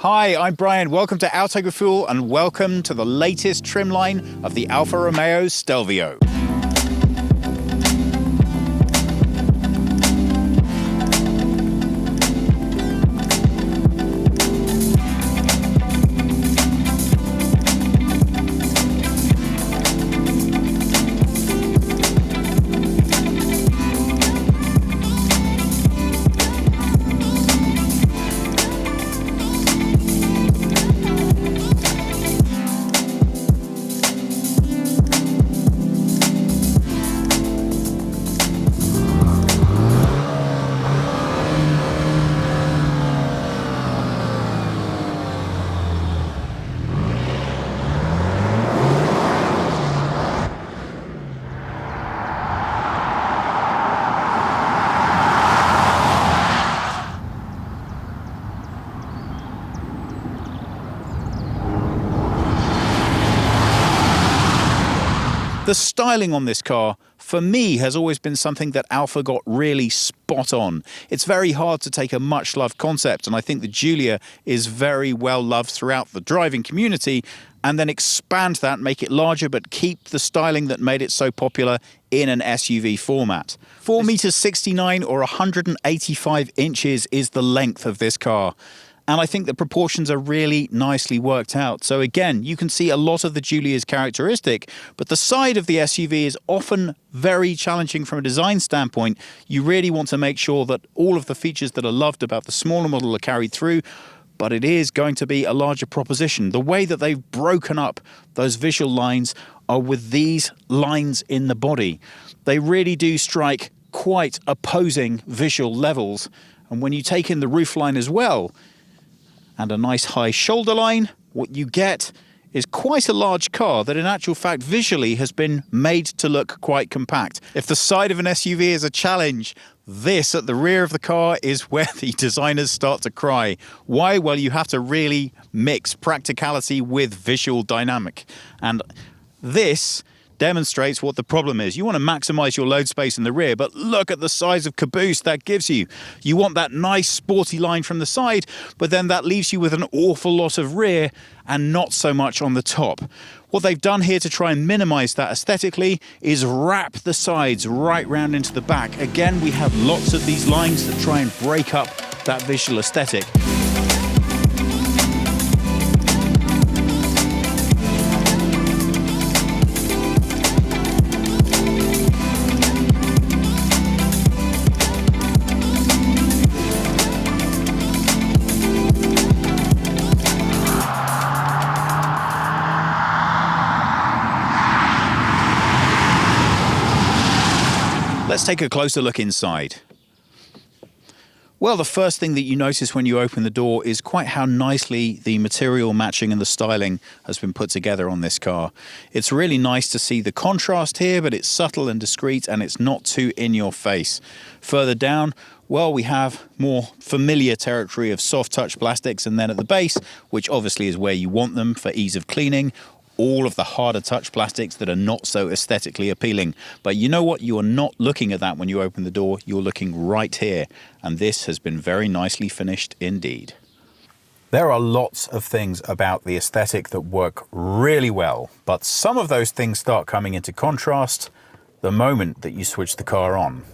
Hi, I'm Brian. Welcome to Autogefuhl and welcome to the latest trim line of the Alfa Romeo Stelvio. The styling on this car, for me, has always been something that Alfa got really spot on. It's very hard to take a much-loved concept, and I think the Giulia is very well loved throughout the driving community, and then expand that, make it larger, but keep the styling that made it so popular in an SUV format. 4 meters 69 or 185 inches is the length of this car. And I think the proportions are really nicely worked out. So again, you can see a lot of the Giulia's characteristic, but the side of the SUV is often very challenging from a design standpoint. You really want to make sure that all of the features that are loved about the smaller model are carried through, but it is going to be a larger proposition. The way that they've broken up those visual lines are with these lines in the body. They really do strike quite opposing visual levels. And when you take in the roofline as well, and a nice high shoulder line, what you get is quite a large car that in actual fact visually has been made to look quite compact. If the side of an SUV is a challenge, this at the rear of the car is where the designers start to cry. Why? Well, you have to really mix practicality with visual dynamic. And this demonstrates what the problem is. You want to maximize your load space in the rear, but look at the size of caboose that gives you. You want that nice sporty line from the side, but then that leaves you with an awful lot of rear and not so much on the top. What they've done here to try and minimize that aesthetically is wrap the sides right round into the back. Again, we have lots of these lines that try and break up that visual aesthetic. Let's take a closer look inside. Well, the first thing that you notice when you open the door is quite how nicely the material matching and the styling has been put together on this car. It's really nice to see the contrast here, but it's subtle and discreet and it's not too in your face. Further down, well, we have more familiar territory of soft touch plastics, and then at the base, which obviously is where you want them for ease of cleaning, all of the harder touch plastics that are not so aesthetically appealing. But you know what? You are not looking at that when you open the door. You're looking right here. And this has been very nicely finished indeed. There are lots of things about the aesthetic that work really well, but some of those things start coming into contrast the moment that you switch the car on.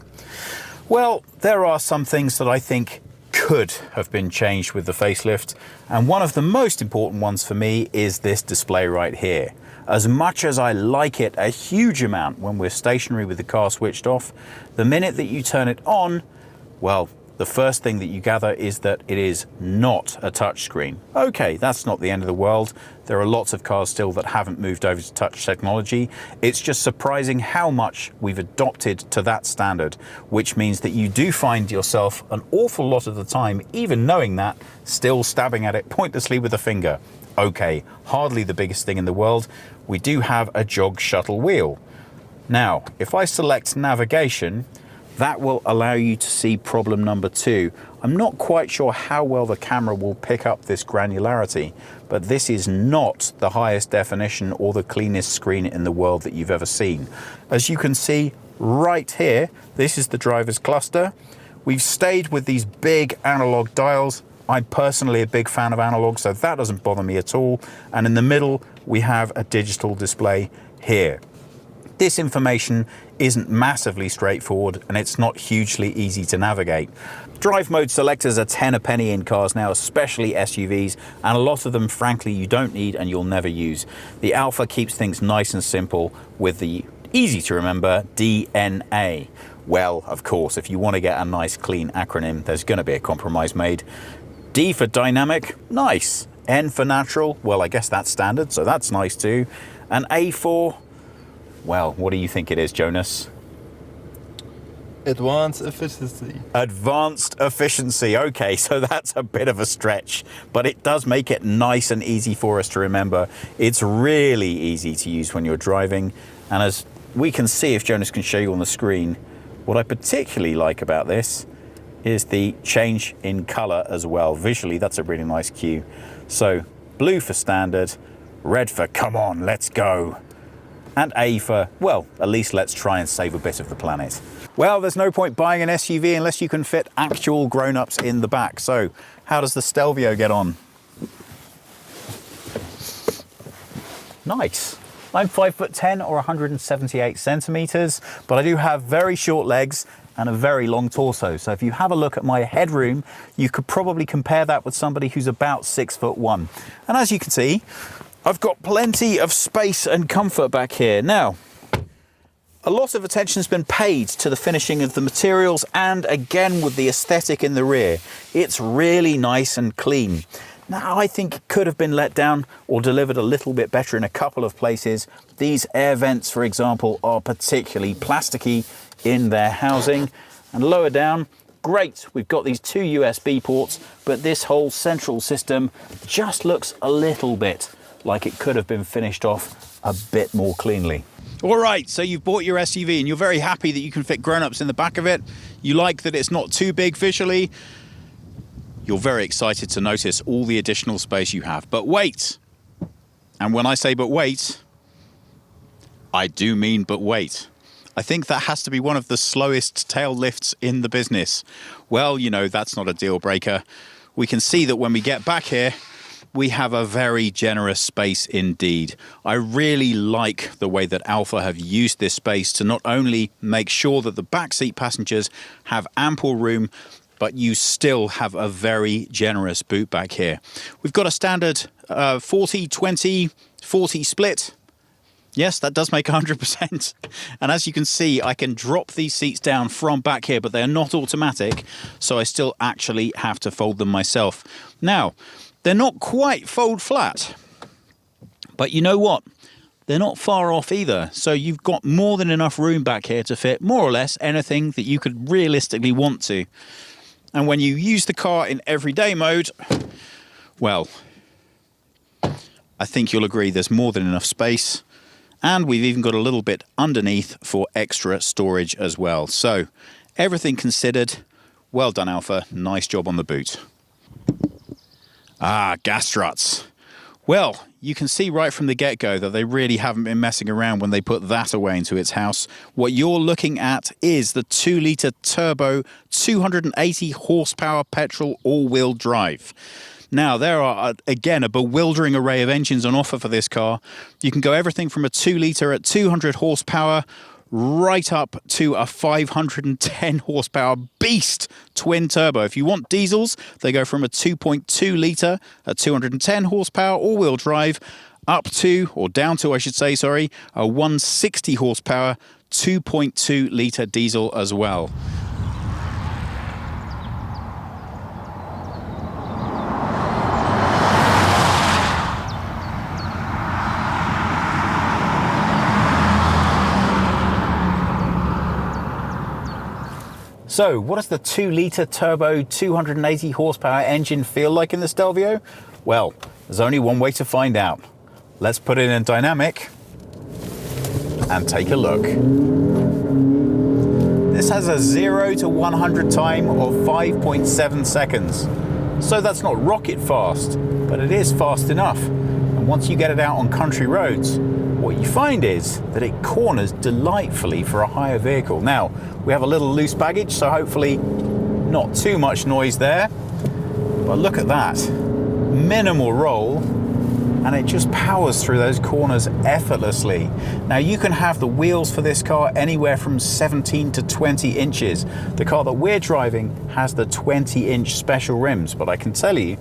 Well, there are some things that I think could have been changed with the facelift, and one of the most important ones for me is this display right here. As much as I like it a huge amount when we're stationary with the car switched off, the minute that you turn it on, well, the first thing that you gather is that it is not a touchscreen. Okay, that's not the end of the world. There are lots of cars still that haven't moved over to touch technology. It's just surprising how much we've adopted to that standard, which means that you do find yourself an awful lot of the time, even knowing that, still stabbing at it pointlessly with a finger. Okay, hardly the biggest thing in the world. We do have a jog shuttle wheel. Now, if I select navigation, that will allow you to see problem number 2. I'm not quite sure how well the camera will pick up this granularity, but this is not the highest definition or the cleanest screen in the world that you've ever seen. As you can see right here, this is the driver's cluster. We've stayed with these big analog dials I'm personally a big fan of analog, so that doesn't bother me at all. And in the middle, we have a digital display here. This information isn't massively straightforward, and it's not hugely easy to navigate. Drive mode selectors are 10 a penny in cars now, especially SUVs, and a lot of them, frankly, you don't need and you'll never use. The Alfa keeps things nice and simple with the easy to remember DNA. Well, of course, if you want to get a nice clean acronym, there's going to be a compromise made. D for dynamic, nice. N for natural, well, I guess that's standard, so that's nice too. And A for, well, what do you think it is, Jonas? Advanced efficiency. Advanced efficiency. Okay, so that's a bit of a stretch, but it does make it nice and easy for us to remember. It's really easy to use when you're driving. And as we can see, if Jonas can show you on the screen, what I particularly like about this is the change in color as well. Visually, that's a really nice cue. So blue for standard, red for come on, let's go. And A for, well, at least let's try and save a bit of the planet. Well, there's no point buying an SUV unless you can fit actual grown-ups in the back. So how does the Stelvio get on? Nice. I'm 5'10" or 178 centimeters, but I do have very short legs and a very long torso. So if you have a look at my headroom, you could probably compare that with somebody who's about 6'1". And as you can see, I've got plenty of space and comfort back here. Now, a lot of attention has been paid to the finishing of the materials and again with the aesthetic in the rear. It's really nice and clean. Now, I think it could have been let down or delivered a little bit better in a couple of places. These air vents, for example, are particularly plasticky in their housing. And lower down, great, we've got these 2 USB ports, but this whole central system just looks a little bit like it could have been finished off a bit more cleanly. All right, so you've bought your SUV and you're very happy that you can fit grown-ups in the back of it. You like that it's not too big visually. You're very excited to notice all the additional space you have. But wait, and when I say but wait, I do mean but wait. I think that has to be one of the slowest tail lifts in the business. Well, you know, that's not a deal breaker. We can see that when we get back here, we have a very generous space indeed. I really like the way that Alfa have used this space to not only make sure that the backseat passengers have ample room, but you still have a very generous boot back here. We've got a standard 40-20-40 split. Yes, that does make 100%. And as you can see, I can drop these seats down from back here, but they're not automatic, so I still actually have to fold them myself. Now, they're not quite fold flat, but you know what? They're not far off either. So you've got more than enough room back here to fit more or less anything that you could realistically want to. And when you use the car in everyday mode, well, I think you'll agree there's more than enough space. And we've even got a little bit underneath for extra storage as well. So everything considered, well done, Alfa. Nice job on the boot. Ah, gas struts. Well, you can see right from the get-go that they really haven't been messing around when they put that away into its house. What you're looking at is the 2-litre turbo, 280 horsepower petrol all-wheel drive. Now, there are, again, a bewildering array of engines on offer for this car. You can go everything from a 2-litre at 200 horsepower right up to a 510 horsepower beast twin turbo. If you want diesels, they go from a 2.2 litre at 210 horsepower all-wheel drive up to, or down to I should say, sorry, a 160 horsepower 2.2 litre diesel as well. So, what does the 2-litre turbo 280 horsepower engine feel like in the Stelvio? Well, there's only one way to find out. Let's put it in dynamic and take a look. This has a 0 to 100 time of 5.7 seconds. So that's not rocket fast, but it is fast enough. And once you get it out on country roads, what you find is that it corners delightfully for a higher vehicle. Now, we have a little loose baggage, so hopefully not too much noise there. But look at that, minimal roll, and it just powers through those corners effortlessly. Now you can have the wheels for this car anywhere from 17 to 20 inches. The car that we're driving has the 20-inch special rims, but I can tell you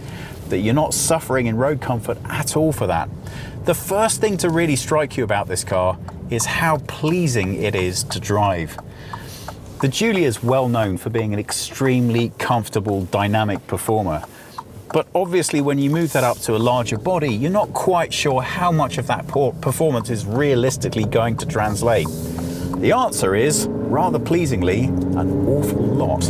that you're not suffering in road comfort at all for that. The first thing to really strike you about this car is how pleasing it is to drive. The Giulia is well known for being an extremely comfortable, dynamic performer. But obviously when you move that up to a larger body, you're not quite sure how much of that performance is realistically going to translate. The answer is, rather pleasingly, an awful lot.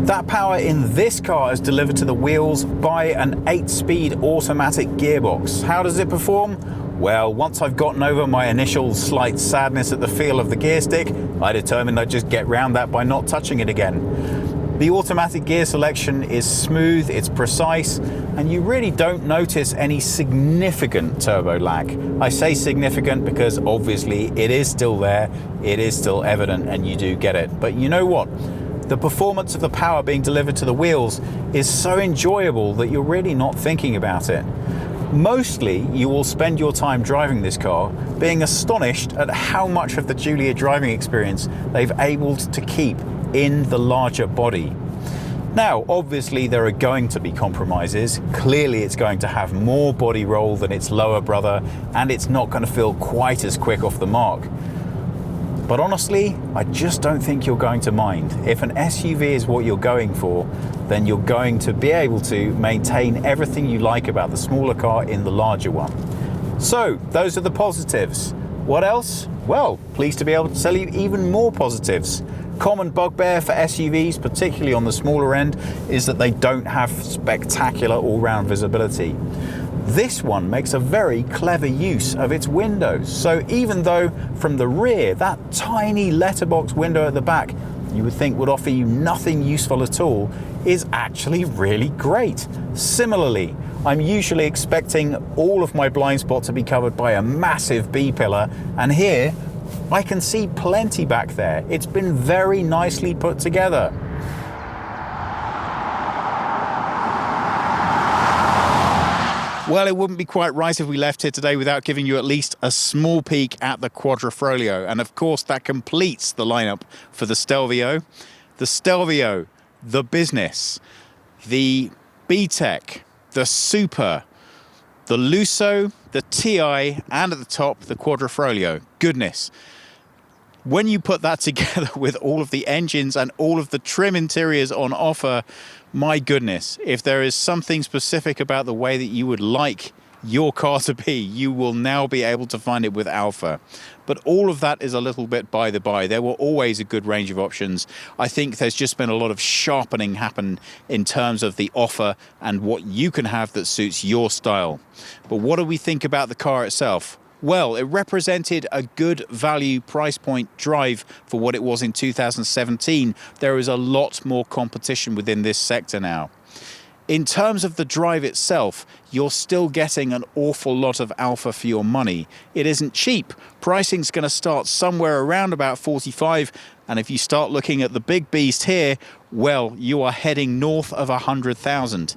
That power in this car is delivered to the wheels by an 8-speed automatic gearbox. How does it perform? Well, once I've gotten over my initial slight sadness at the feel of the gear stick, I determined I'd just get round that by not touching it again. The automatic gear selection is smooth, it's precise, and you really don't notice any significant turbo lag. I say significant because obviously it is still there, it is still evident, and you do get it. But you know what? The performance of the power being delivered to the wheels is so enjoyable that you're really not thinking about it. Mostly, you will spend your time driving this car being astonished at how much of the Giulia driving experience they've able to keep in the larger body. Now, obviously, there are going to be compromises. Clearly, it's going to have more body roll than its lower brother, and it's not going to feel quite as quick off the mark. But honestly, I just don't think you're going to mind. If an SUV is what you're going for, then you're going to be able to maintain everything you like about the smaller car in the larger one. So, those are the positives. What else? Well, pleased to be able to tell you even more positives. Common bugbear for SUVs, particularly on the smaller end, is that they don't have spectacular all-round visibility. This one makes a very clever use of its windows. So even though from the rear, that tiny letterbox window at the back, you would think would offer you nothing useful at all, is actually really great. Similarly, I'm usually expecting all of my blind spot to be covered by a massive B-pillar, and here I can see plenty back there. It's been very nicely put together. Well, it wouldn't be quite right if we left here today without giving you at least a small peek at the Quadrifoglio. And of course, that completes the lineup for the Stelvio. The Stelvio, the Business, the B-Tech, the Super, the Lusso, the TI, and at the top, the Quadrifoglio. Goodness. When you put that together with all of the engines and all of the trim interiors on offer, my goodness, if there is something specific about the way that you would like your car to be, you will now be able to find it with Alfa. But all of that is a little bit by the by. There were always a good range of options. I think there's just been a lot of sharpening happen in terms of the offer and what you can have that suits your style. But what do we think about the car itself? Well, it represented a good value price point drive for what it was in 2017. There is a lot more competition within this sector now. In terms of the drive itself, you're still getting an awful lot of Alfa for your money. It isn't cheap. Pricing's going to start somewhere around about 45, and if you start looking at the big beast here, well, you are heading north of 100,000.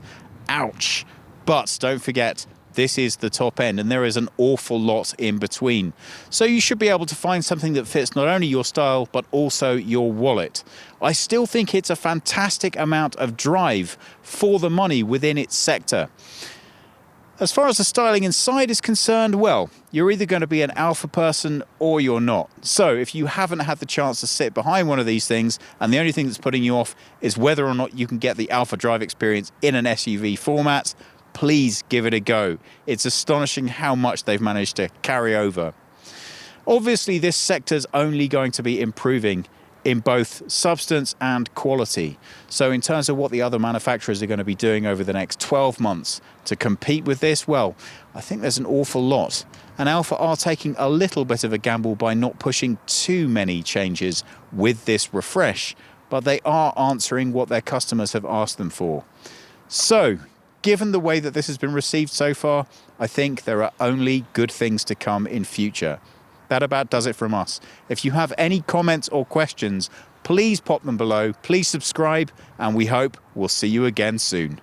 Ouch. But don't forget, this is the top end, and there is an awful lot in between. So you should be able to find something that fits not only your style, but also your wallet. I still think it's a fantastic amount of drive for the money within its sector. As far as the styling inside is concerned, well, you're either going to be an Alfa person or you're not. So if you haven't had the chance to sit behind one of these things, and the only thing that's putting you off is whether or not you can get the Alfa drive experience in an SUV format, please give it a go. It's astonishing how much they've managed to carry over. Obviously, this sector's only going to be improving in both substance and quality. So in terms of what the other manufacturers are going to be doing over the next 12 months to compete with this, well, I think there's an awful lot. And Alfa are taking a little bit of a gamble by not pushing too many changes with this refresh, but they are answering what their customers have asked them for. So, given the way that this has been received so far, I think there are only good things to come in future. That about does it from us. If you have any comments or questions, please pop them below, please subscribe, and we hope we'll see you again soon.